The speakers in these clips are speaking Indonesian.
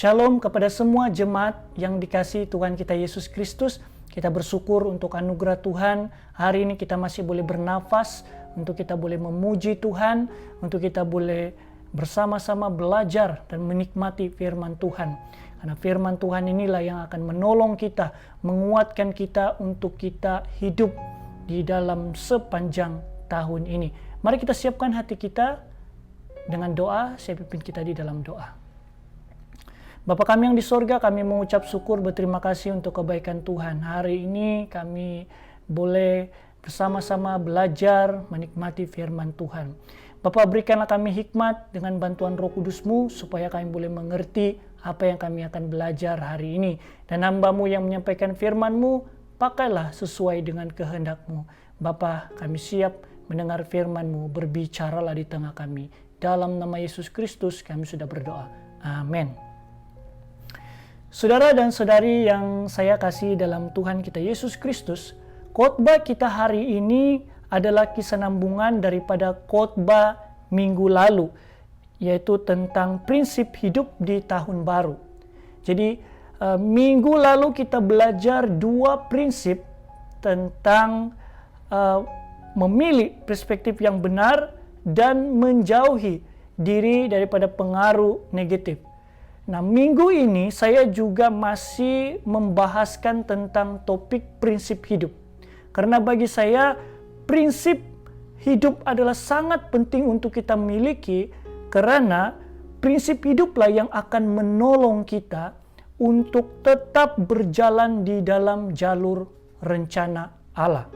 Shalom kepada semua jemaat yang dikasihi Tuhan kita Yesus Kristus. Kita bersyukur untuk anugerah Tuhan. Hari ini kita masih boleh bernafas, untuk kita boleh memuji Tuhan, untuk kita boleh bersama-sama belajar dan menikmati firman Tuhan. Karena firman Tuhan inilah yang akan menolong kita, menguatkan kita untuk kita hidup di dalam sepanjang tahun ini. Mari kita siapkan hati kita dengan doa. Saya pimpin kita di dalam doa. Bapa kami yang di sorga, kami mengucap syukur, berterima kasih untuk kebaikan Tuhan. Hari ini kami boleh bersama-sama belajar menikmati firman Tuhan. Bapa, berikanlah kami hikmat dengan bantuan Roh Kudus-Mu, supaya kami boleh mengerti apa yang kami akan belajar hari ini. Dan hamba-Mu yang menyampaikan firman-Mu, pakailah sesuai dengan kehendak-Mu. Bapa, kami siap mendengar firman-Mu, berbicaralah di tengah kami. Dalam nama Yesus Kristus kami sudah berdoa. Amin. Saudara dan saudari yang saya kasih dalam Tuhan kita Yesus Kristus, khotbah kita hari ini adalah kesinambungan daripada khotbah minggu lalu, yaitu tentang prinsip hidup di tahun baru. Jadi minggu lalu kita belajar dua prinsip tentang memilih perspektif yang benar dan menjauhi diri daripada pengaruh negatif. Nah, minggu ini saya juga masih membahaskan tentang topik prinsip hidup. Karena bagi saya, prinsip hidup adalah sangat penting untuk kita miliki, karena prinsip hiduplah yang akan menolong kita untuk tetap berjalan di dalam jalur rencana Allah.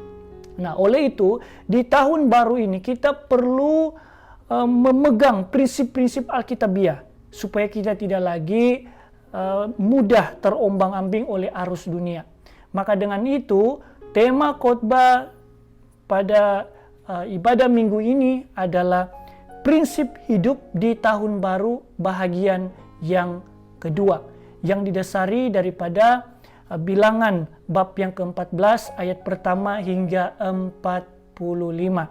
Nah, oleh itu, di tahun baru ini kita perlu memegang prinsip-prinsip Alkitabiah, supaya kita tidak lagi mudah terombang-ambing oleh arus dunia. Maka dengan itu, tema khotbah pada ibadah minggu ini adalah prinsip hidup di tahun baru bahagian yang kedua, yang didasari daripada Bilangan bab yang ke-14 ayat pertama hingga 45.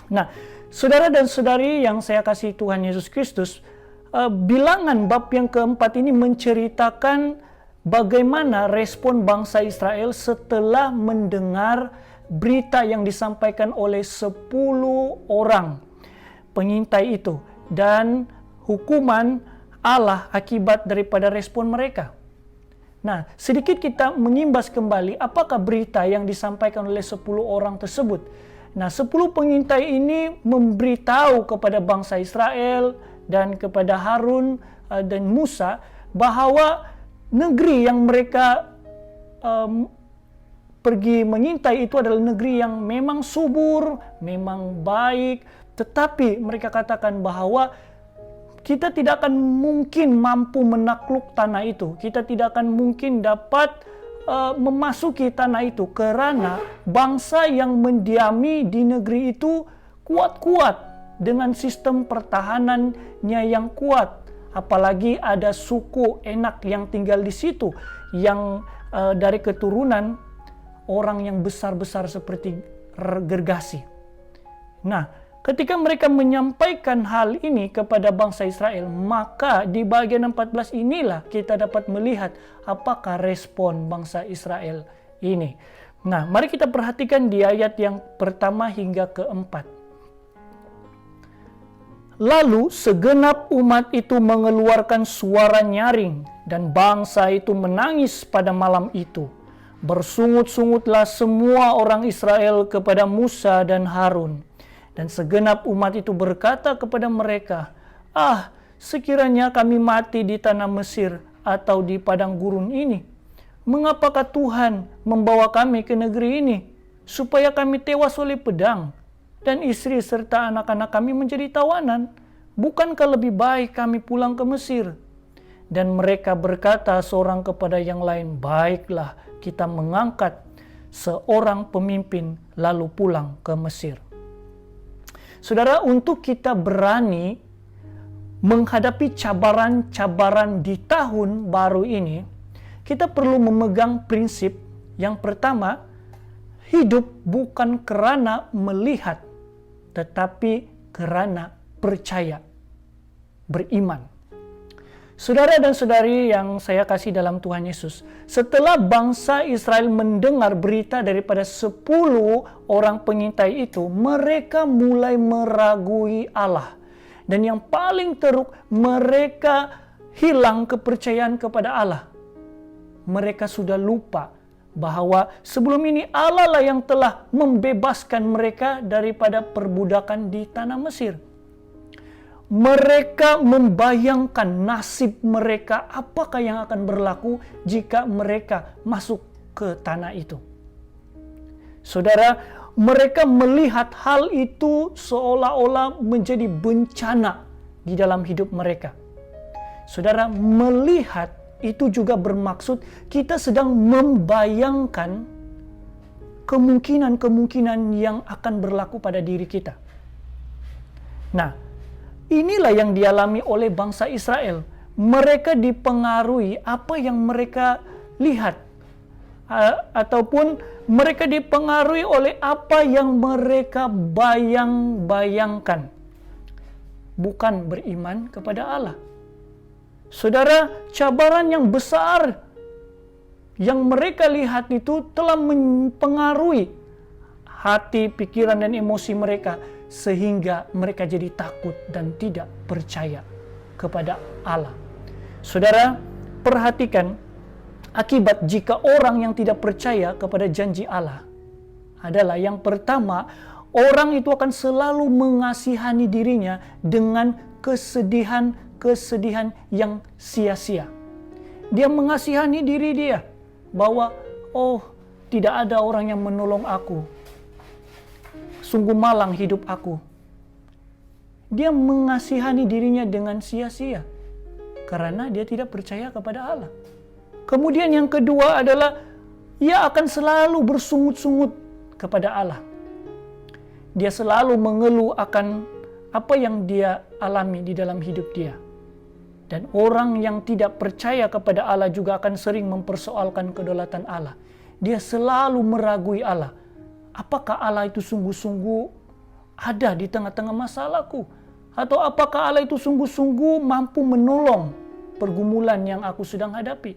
Nah, saudara dan saudari yang saya kasih Tuhan Yesus Kristus, Bilangan bab yang keempat ini menceritakan bagaimana respon bangsa Israel setelah mendengar berita yang disampaikan oleh 10 orang pengintai itu, dan hukuman Allah akibat daripada respon mereka. Nah, sedikit kita mengimbas kembali apakah berita yang disampaikan oleh 10 orang tersebut. Nah, 10 pengintai ini memberitahu kepada bangsa Israel dan kepada Harun dan Musa bahwa negeri yang mereka pergi mengintai itu adalah negeri yang memang subur, memang baik, tetapi mereka katakan bahwa kita tidak akan mungkin mampu menakluk tanah itu. Kita tidak akan mungkin dapat memasuki tanah itu, karena bangsa yang mendiami di negeri itu kuat-kuat dengan sistem pertahanannya yang kuat. Apalagi ada suku Enak yang tinggal di situ, yang dari keturunan orang yang besar-besar seperti Gergasi. Nah, ketika mereka menyampaikan hal ini kepada bangsa Israel, maka di bagian 14 inilah kita dapat melihat apakah respon bangsa Israel ini. Nah, mari kita perhatikan di ayat yang pertama hingga keempat. Lalu segenap umat itu mengeluarkan suara nyaring, dan bangsa itu menangis pada malam itu. Bersungut-sungutlah semua orang Israel kepada Musa dan Harun. Dan segenap umat itu berkata kepada mereka, sekiranya kami mati di tanah Mesir atau di padang gurun ini, mengapakah Tuhan membawa kami ke negeri ini, supaya kami tewas oleh pedang, dan istri serta anak-anak kami menjadi tawanan? Bukankah lebih baik kami pulang ke Mesir? Dan mereka berkata seorang kepada yang lain, baiklah, kita mengangkat seorang pemimpin lalu pulang ke Mesir. Saudara, untuk kita berani menghadapi cabaran-cabaran di tahun baru ini, kita perlu memegang prinsip yang pertama, hidup bukan karena melihat, tetapi karena percaya, beriman. Saudara dan saudari yang saya kasih dalam Tuhan Yesus, setelah bangsa Israel mendengar berita daripada 10 orang pengintai itu, mereka mulai meragui Allah. Dan yang paling teruk, mereka hilang kepercayaan kepada Allah. Mereka sudah lupa bahwa sebelum ini Allah lah yang telah membebaskan mereka daripada perbudakan di tanah Mesir. Mereka membayangkan nasib mereka, apakah yang akan berlaku jika mereka masuk ke tanah itu. Saudara, mereka melihat hal itu seolah-olah menjadi bencana di dalam hidup mereka. Saudara, melihat itu juga bermaksud kita sedang membayangkan kemungkinan-kemungkinan yang akan berlaku pada diri kita. Nah, inilah yang dialami oleh bangsa Israel. Mereka dipengaruhi apa yang mereka lihat, ataupun mereka dipengaruhi oleh apa yang mereka bayang-bayangkan, bukan beriman kepada Allah. Saudara, cabaran yang besar yang mereka lihat itu telah mempengaruhi hati, pikiran, dan emosi mereka, sehingga mereka jadi takut dan tidak percaya kepada Allah. Saudara, perhatikan akibat jika orang yang tidak percaya kepada janji Allah adalah yang pertama, orang itu akan selalu mengasihani dirinya dengan kesedihan yang sia-sia. Dia mengasihani diri dia bahwa, oh, tidak ada orang yang menolong aku. Sungguh malang hidup aku. Dia mengasihani dirinya dengan sia-sia karena dia tidak percaya kepada Allah. Kemudian yang kedua adalah ia akan selalu bersungut-sungut kepada Allah. Dia selalu mengeluh akan apa yang dia alami di dalam hidup dia. Dan orang yang tidak percaya kepada Allah juga akan sering mempersoalkan kedaulatan Allah. Dia selalu meragui Allah. Apakah Allah itu sungguh-sungguh ada di tengah-tengah masalahku? Atau apakah Allah itu sungguh-sungguh mampu menolong pergumulan yang aku sedang hadapi?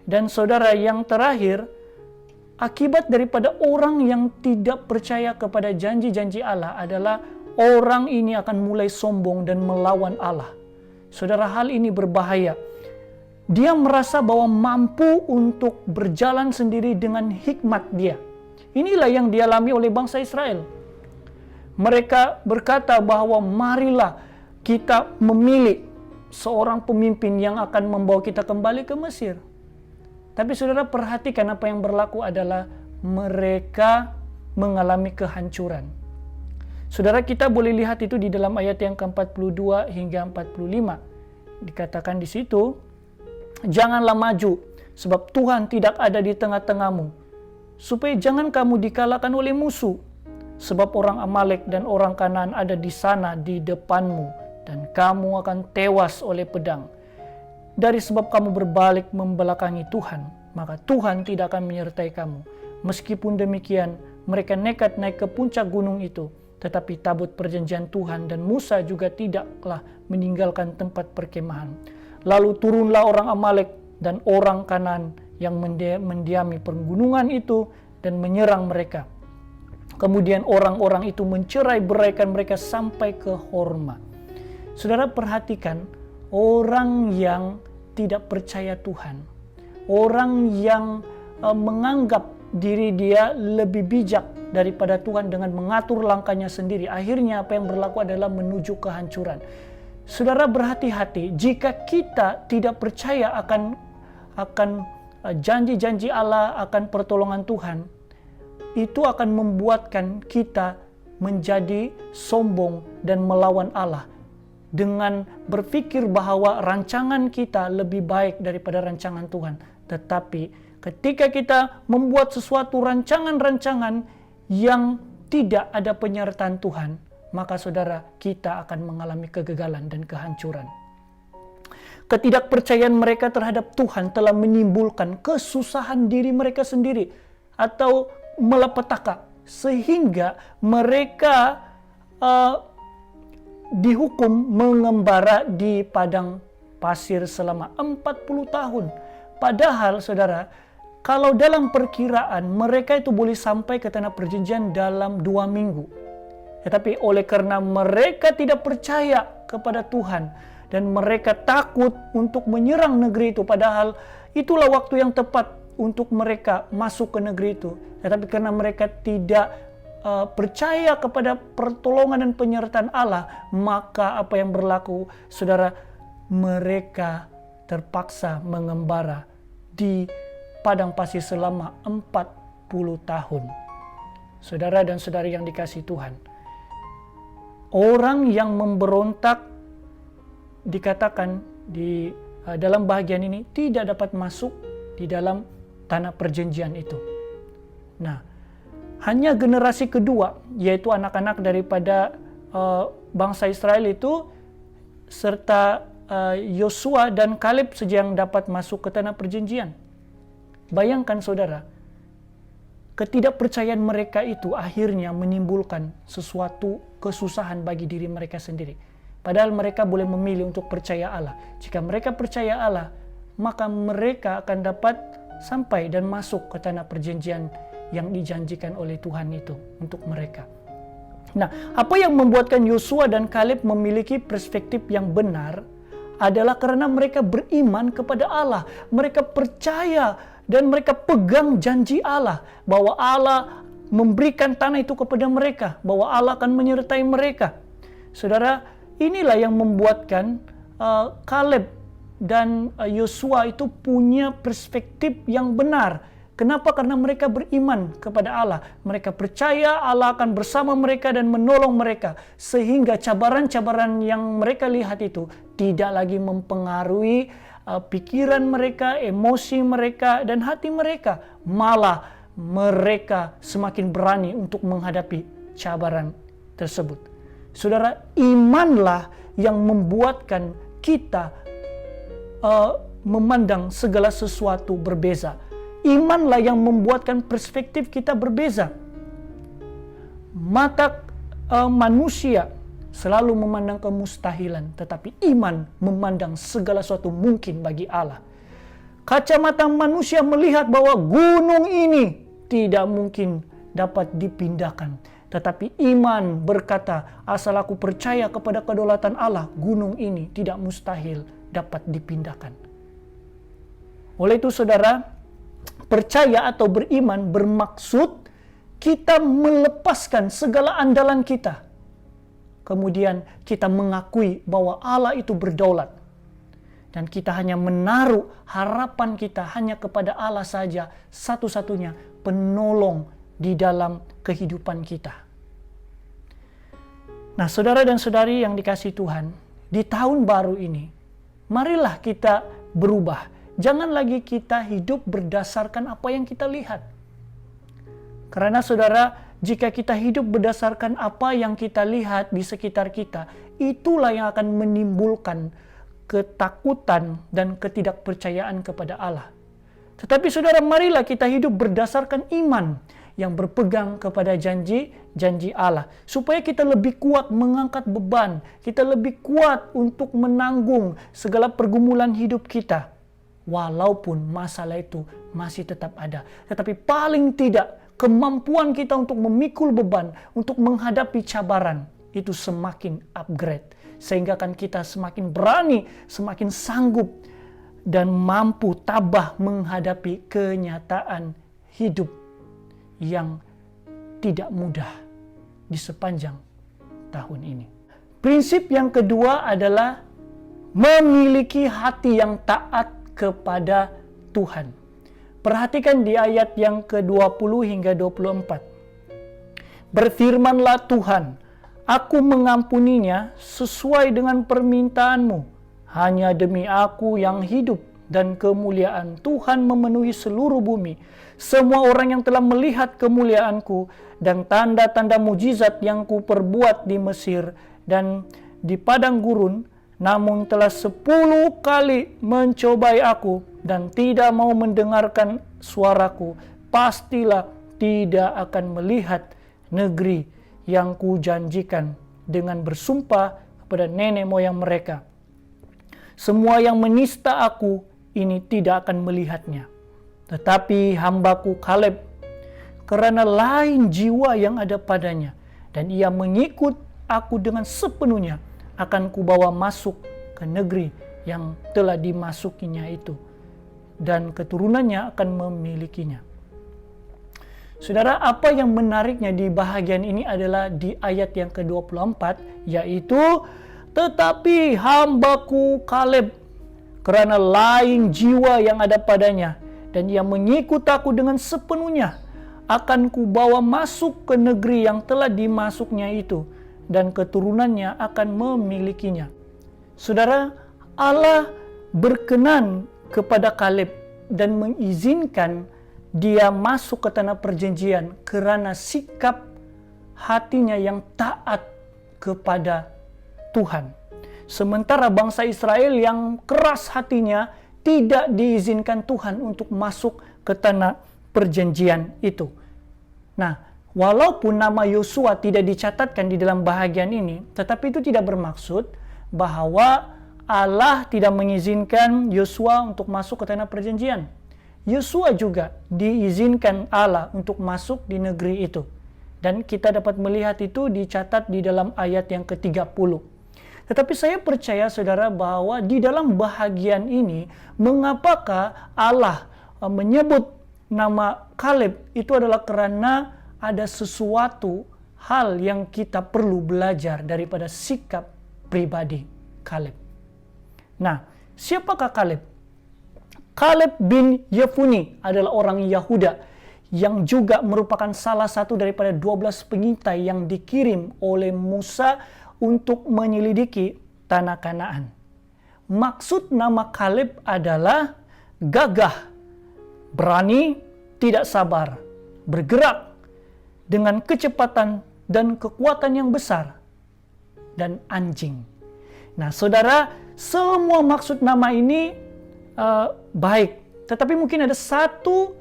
Dan saudara, yang terakhir, akibat daripada orang yang tidak percaya kepada janji-janji Allah adalah orang ini akan mulai sombong dan melawan Allah. Saudara, hal ini berbahaya. Dia merasa bahwa mampu untuk berjalan sendiri dengan hikmat dia. Inilah yang dialami oleh bangsa Israel. Mereka berkata bahwa marilah kita memilih seorang pemimpin yang akan membawa kita kembali ke Mesir. Tapi saudara, perhatikan apa yang berlaku adalah mereka mengalami kehancuran. Saudara, kita boleh lihat itu di dalam ayat yang ke-42 hingga 45. Dikatakan di situ, janganlah maju, sebab Tuhan tidak ada di tengah-tengahmu, supaya jangan kamu dikalahkan oleh musuh. Sebab orang Amalek dan orang Kanaan ada di sana di depanmu, dan kamu akan tewas oleh pedang. Dari sebab kamu berbalik membelakangi Tuhan, maka Tuhan tidak akan menyertai kamu. Meskipun demikian, mereka nekat naik ke puncak gunung itu, tetapi tabut perjanjian Tuhan dan Musa juga tidaklah meninggalkan tempat perkemahan. Lalu turunlah orang Amalek dan orang Kanaan yang mendiami pergunungan itu dan menyerang mereka. Kemudian orang-orang itu mencerai-beraikan mereka sampai ke Horma. Saudara, perhatikan, orang yang tidak percaya Tuhan, orang yang menganggap diri dia lebih bijak daripada Tuhan dengan mengatur langkahnya sendiri, akhirnya apa yang berlaku adalah menuju kehancuran. Saudara, berhati-hati jika kita tidak percaya akan janji-janji Allah, akan pertolongan Tuhan. Itu akan membuatkan kita menjadi sombong dan melawan Allah dengan berpikir bahwa rancangan kita lebih baik daripada rancangan Tuhan. Tetapi ketika kita membuat sesuatu rancangan-rancangan yang tidak ada penyertaan Tuhan, maka saudara, kita akan mengalami kegagalan dan kehancuran. Ketidakpercayaan mereka terhadap Tuhan telah menimbulkan kesusahan diri mereka sendiri atau malapetaka, sehingga mereka dihukum mengembara di padang pasir selama 40 tahun. Padahal saudara, kalau dalam perkiraan mereka itu boleh sampai ke tanah perjanjian dalam 2 minggu. Tetapi oleh karena mereka tidak percaya kepada Tuhan dan mereka takut untuk menyerang negeri itu, padahal itulah waktu yang tepat untuk mereka masuk ke negeri itu. Tetapi karena mereka tidak percaya kepada pertolongan dan penyertaan Allah, maka apa yang berlaku, saudara, mereka terpaksa mengembara di padang pasir selama 40 tahun. Saudara dan saudari yang dikasihi Tuhan, orang yang memberontak dikatakan di dalam bahagian ini tidak dapat masuk di dalam tanah perjanjian itu. Nah, hanya generasi kedua, yaitu anak-anak daripada bangsa Israel itu, serta Yosua dan Kaleb saja yang dapat masuk ke tanah perjanjian. Bayangkan saudara, ketidakpercayaan mereka itu akhirnya menimbulkan sesuatu kesusahan bagi diri mereka sendiri. Padahal mereka boleh memilih untuk percaya Allah. Jika mereka percaya Allah, maka mereka akan dapat sampai dan masuk ke tanah perjanjian yang dijanjikan oleh Tuhan itu untuk mereka. Nah, apa yang membuatkan Yosua dan Kaleb memiliki perspektif yang benar adalah karena mereka beriman kepada Allah. Mereka percaya dan mereka pegang janji Allah bahwa Allah memberikan tanah itu kepada mereka, bahwa Allah akan menyertai mereka. Saudara, inilah yang membuatkan Kaleb dan Yosua itu punya perspektif yang benar. Kenapa? Karena mereka beriman kepada Allah. Mereka percaya Allah akan bersama mereka dan menolong mereka. Sehingga cabaran-cabaran yang mereka lihat itu tidak lagi mempengaruhi pikiran mereka, emosi mereka, dan hati mereka. Malah mereka semakin berani untuk menghadapi cabaran tersebut. Saudara, imanlah yang membuatkan kita memandang segala sesuatu berbeza. Imanlah yang membuatkan perspektif kita berbeza. Mata manusia selalu memandang kemustahilan, tetapi iman memandang segala sesuatu mungkin bagi Allah. Kacamata manusia melihat bahwa gunung ini tidak mungkin dapat dipindahkan, tetapi iman berkata, asal aku percaya kepada kedaulatan Allah, gunung ini tidak mustahil dapat dipindahkan. Oleh itu saudara, percaya atau beriman bermaksud kita melepaskan segala andalan kita. Kemudian kita mengakui bahwa Allah itu berdaulat. Dan kita hanya menaruh harapan kita hanya kepada Allah saja, satu-satunya penolong di dalam kehidupan kita. Nah, saudara dan saudari yang dikasihi Tuhan, di tahun baru ini, marilah kita berubah. Jangan lagi kita hidup berdasarkan apa yang kita lihat. Karena saudara, jika kita hidup berdasarkan apa yang kita lihat di sekitar kita, itulah yang akan menimbulkan ketakutan dan ketidakpercayaan kepada Allah. Tetapi saudara, marilah kita hidup berdasarkan iman yang berpegang kepada janji-janji Allah. Supaya kita lebih kuat mengangkat beban, kita lebih kuat untuk menanggung segala pergumulan hidup kita. Walaupun masalah itu masih tetap ada. Tetapi paling tidak kemampuan kita untuk memikul beban, untuk menghadapi cabaran, itu semakin upgrade. Sehingga kan kita semakin berani, semakin sanggup, dan mampu tabah menghadapi kenyataan hidup yang tidak mudah di sepanjang tahun ini. Prinsip yang kedua adalah memiliki hati yang taat kepada Tuhan. Perhatikan di ayat yang ke-20 hingga 24. Berfirmanlah Tuhan, aku mengampuninya sesuai dengan permintaanmu. Hanya demi aku yang hidup dan kemuliaan Tuhan memenuhi seluruh bumi. Semua orang yang telah melihat kemuliaanku dan tanda-tanda mujizat yang kuperbuat di Mesir dan di padang gurun, namun telah 10 kali mencobai aku dan tidak mau mendengarkan suaraku, pastilah tidak akan melihat negeri yang kujanjikan dengan bersumpah kepada nenek moyang mereka. semua yang menista aku ini tidak akan melihatnya. Tetapi hambaku Kaleb, karena lain jiwa yang ada padanya, dan ia mengikut aku dengan sepenuhnya, akan kubawa masuk ke negeri yang telah dimasukinya itu, dan keturunannya akan memilikinya. Saudara, apa yang menariknya di bahagian ini adalah di ayat yang ke-24, yaitu, tetapi hambaku Kaleb, karena lain jiwa yang ada padanya, dan ia mengikut aku dengan sepenuhnya, akan kubawa masuk ke negeri yang telah dimasuknya itu, dan keturunannya akan memilikinya. Saudara, Allah berkenan kepada Kaleb dan mengizinkan dia masuk ke tanah perjanjian karena sikap hatinya yang taat kepada Tuhan. Sementara bangsa Israel yang keras hatinya tidak diizinkan Tuhan untuk masuk ke tanah perjanjian itu. Nah, walaupun nama Yosua tidak dicatatkan di dalam bahagian ini, tetapi itu tidak bermaksud bahwa Allah tidak mengizinkan Yosua untuk masuk ke tanah perjanjian. Yosua juga diizinkan Allah untuk masuk di negeri itu. Dan kita dapat melihat itu dicatat di dalam ayat yang ke-30. Tetapi saya percaya saudara bahwa di dalam bahagian ini, mengapakah Allah menyebut nama Kaleb itu adalah karena ada sesuatu hal yang kita perlu belajar daripada sikap pribadi Kaleb. Nah, siapakah Kaleb? Kaleb bin Yefune adalah orang Yahuda yang juga merupakan salah satu daripada 12 pengintai yang dikirim oleh Musa untuk menyelidiki tanah Kanaan. Maksud nama Kaleb adalah gagah, berani, tidak sabar, bergerak dengan kecepatan dan kekuatan yang besar, dan anjing. Nah, saudara, semua maksud nama ini baik, tetapi mungkin ada satu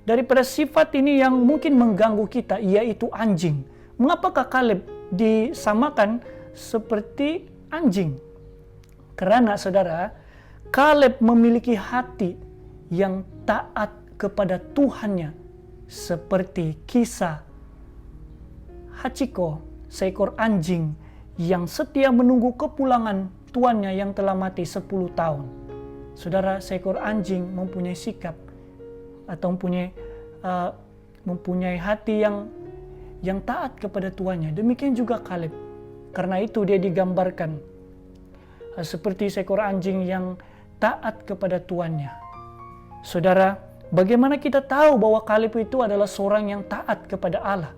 daripada sifat ini yang mungkin mengganggu kita, yaitu anjing. Mengapakah Kaleb disamakan seperti anjing? Karena saudara, Kaleb memiliki hati yang taat kepada Tuhannya, seperti kisah Hachiko, seekor anjing yang setia menunggu kepulangan tuannya yang telah mati 10 tahun. Saudara, seekor anjing mempunyai sikap atau mempunyai hati yang taat kepada tuannya. Demikian juga Kaleb. Karena itu dia digambarkan seperti seekor anjing yang taat kepada tuannya. Saudara, bagaimana kita tahu bahwa Kaleb itu adalah seorang yang taat kepada Allah?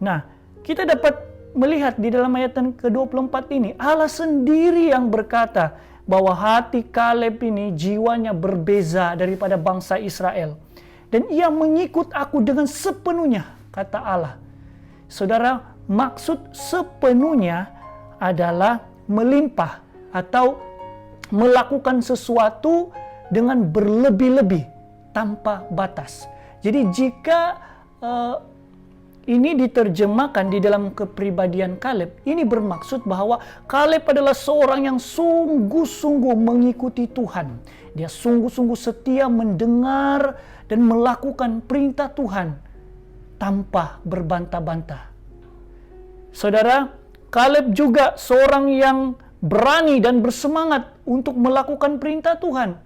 Nah, kita dapat melihat di dalam ayat yang ke-24 ini, Allah sendiri yang berkata bahwa hati Kaleb ini jiwanya berbeza daripada bangsa Israel. Dan ia mengikut aku dengan sepenuhnya, kata Allah. Saudara, maksud sepenuhnya adalah melimpah atau melakukan sesuatu dengan berlebih-lebih tanpa batas. Jadi jika ini diterjemahkan di dalam kepribadian Kaleb, ini bermaksud bahwa Kaleb adalah seorang yang sungguh-sungguh mengikuti Tuhan. Dia sungguh-sungguh setia mendengar dan melakukan perintah Tuhan tanpa berbantah-bantah. Saudara, Kaleb juga seorang yang berani dan bersemangat untuk melakukan perintah Tuhan.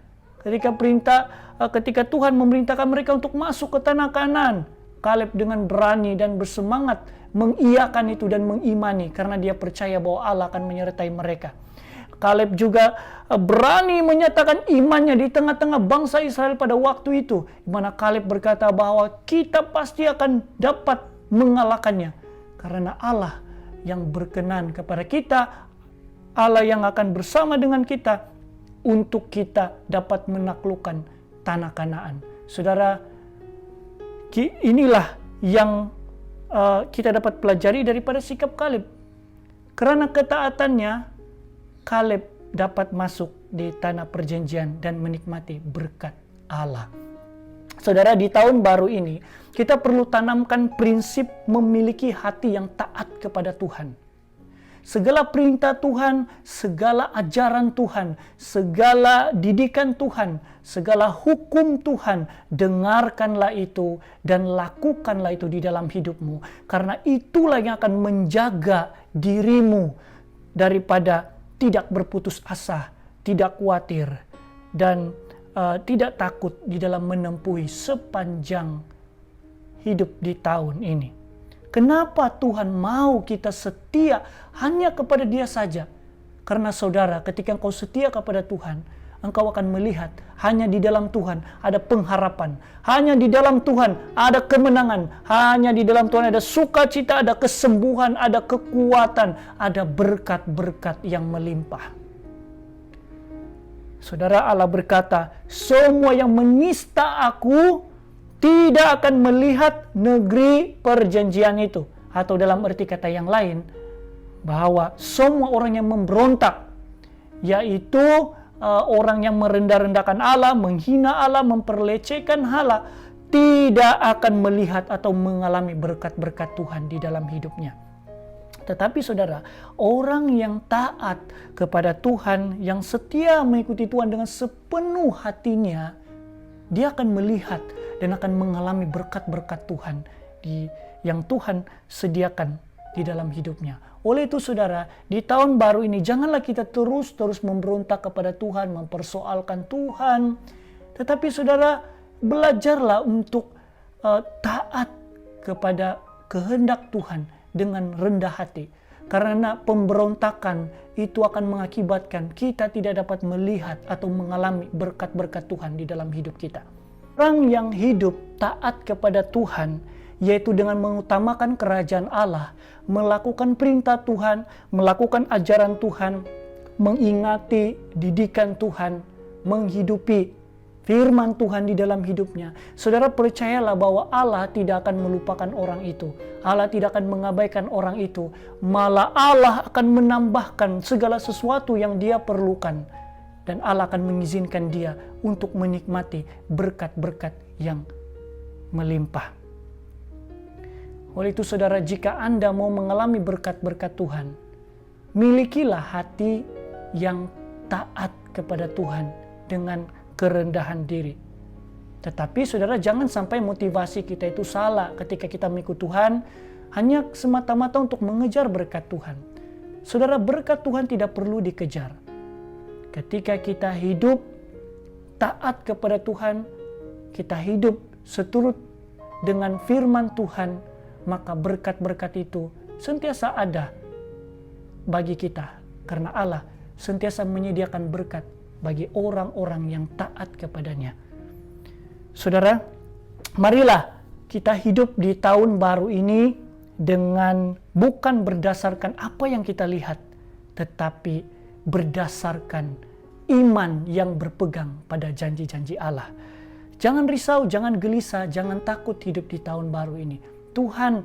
Ketika Tuhan memerintahkan mereka untuk masuk ke tanah Kanaan, Kaleb dengan berani dan bersemangat mengiyakan itu dan mengimani karena dia percaya bahwa Allah akan menyertai mereka. Kaleb juga berani menyatakan imannya di tengah-tengah bangsa Israel pada waktu itu, di mana Kaleb berkata bahwa kita pasti akan dapat mengalahkannya karena Allah yang berkenan kepada kita, Allah yang akan bersama dengan kita untuk kita dapat menaklukkan tanah Kanaan. Saudara, inilah yang kita dapat pelajari daripada sikap Kaleb. Karena ketaatannya, Kaleb dapat masuk di tanah perjanjian dan menikmati berkat Allah. Saudara, di tahun baru ini, kita perlu tanamkan prinsip memiliki hati yang taat kepada Tuhan. segala perintah Tuhan, segala ajaran Tuhan, segala didikan Tuhan, segala hukum Tuhan, dengarkanlah itu dan lakukanlah itu di dalam hidupmu. Karena itulah yang akan menjaga dirimu daripada tidak berputus asa, tidak khawatir, dan tidak takut di dalam menempuhi sepanjang hidup di tahun ini. Kenapa Tuhan mau kita setia hanya kepada Dia saja? Karena saudara, ketika engkau setia kepada Tuhan, engkau akan melihat hanya di dalam Tuhan ada pengharapan, hanya di dalam Tuhan ada kemenangan, hanya di dalam Tuhan ada sukacita, ada kesembuhan, ada kekuatan, ada berkat-berkat yang melimpah. Saudara, Allah berkata, semua yang menista aku tidak akan melihat negeri perjanjian itu. Atau dalam arti kata yang lain, bahwa semua orang yang memberontak, yaitu orang yang merendah-rendahkan Allah, menghina Allah, memperlecehkan Allah, tidak akan melihat atau mengalami berkat-berkat Tuhan di dalam hidupnya. Tetapi saudara, orang yang taat kepada Tuhan, yang setia mengikuti Tuhan dengan sepenuh hatinya, dia akan melihat dan akan mengalami berkat-berkat Tuhan yang Tuhan sediakan di dalam hidupnya. Oleh itu saudara, di tahun baru ini janganlah kita terus memberontak kepada Tuhan, mempersoalkan Tuhan. Tetapi saudara, belajarlah untuk taat kepada kehendak Tuhan dengan rendah hati. Karena pemberontakan itu akan mengakibatkan kita tidak dapat melihat atau mengalami berkat-berkat Tuhan di dalam hidup kita. Orang yang hidup taat kepada Tuhan, yaitu dengan mengutamakan kerajaan Allah, melakukan perintah Tuhan, melakukan ajaran Tuhan, mengingati didikan Tuhan, menghidupi firman Tuhan di dalam hidupnya. Saudara, percayalah bahwa Allah tidak akan melupakan orang itu. Allah tidak akan mengabaikan orang itu. Malah Allah akan menambahkan segala sesuatu yang dia perlukan. Dan Allah akan mengizinkan dia untuk menikmati berkat-berkat yang melimpah. Oleh itu saudara, jika Anda mau mengalami berkat-berkat Tuhan, milikilah hati yang taat kepada Tuhan dengan kerendahan diri. Tetapi saudara, jangan sampai motivasi kita itu salah ketika kita mengikut Tuhan hanya semata-mata untuk mengejar berkat Tuhan. Saudara, berkat Tuhan tidak perlu dikejar. Ketika kita hidup taat kepada Tuhan, kita hidup seturut dengan firman Tuhan, maka berkat-berkat itu sentiasa ada bagi kita. Karena Allah sentiasa menyediakan berkat bagi orang-orang yang taat kepadanya. Saudara, marilah kita hidup di tahun baru ini dengan bukan berdasarkan apa yang kita lihat, tetapi berdasarkan iman yang berpegang pada janji-janji Allah. Jangan risau, jangan gelisah, jangan takut hidup di tahun baru ini. Tuhan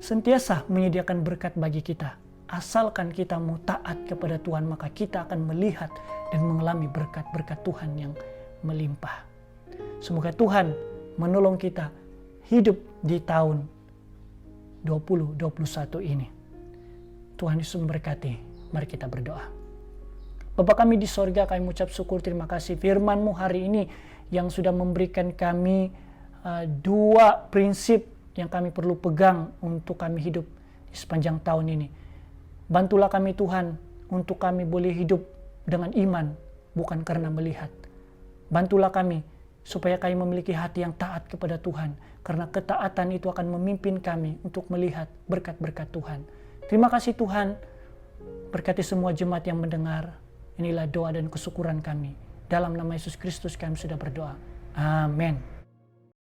sentiasa menyediakan berkat bagi kita. Asalkan kita mau taat kepada Tuhan, maka kita akan melihat dan mengalami berkat-berkat Tuhan yang melimpah. Semoga Tuhan menolong kita hidup di tahun 2021 ini. Tuhan Yesus memberkati. Mari kita berdoa. Bapa kami di sorga, kami mengucap syukur, terima kasih firman-Mu hari ini yang sudah memberikan kami dua prinsip yang kami perlu pegang untuk kami hidup di sepanjang tahun ini. Bantulah kami Tuhan untuk kami boleh hidup dengan iman, bukan karena melihat. Bantulah kami supaya kami memiliki hati yang taat kepada Tuhan, karena ketaatan itu akan memimpin kami untuk melihat berkat-berkat Tuhan. Terima kasih Tuhan, berkati semua jemaat yang mendengar. Inilah doa dan kesyukuran kami. Dalam nama Yesus Kristus kami sudah berdoa. Amin.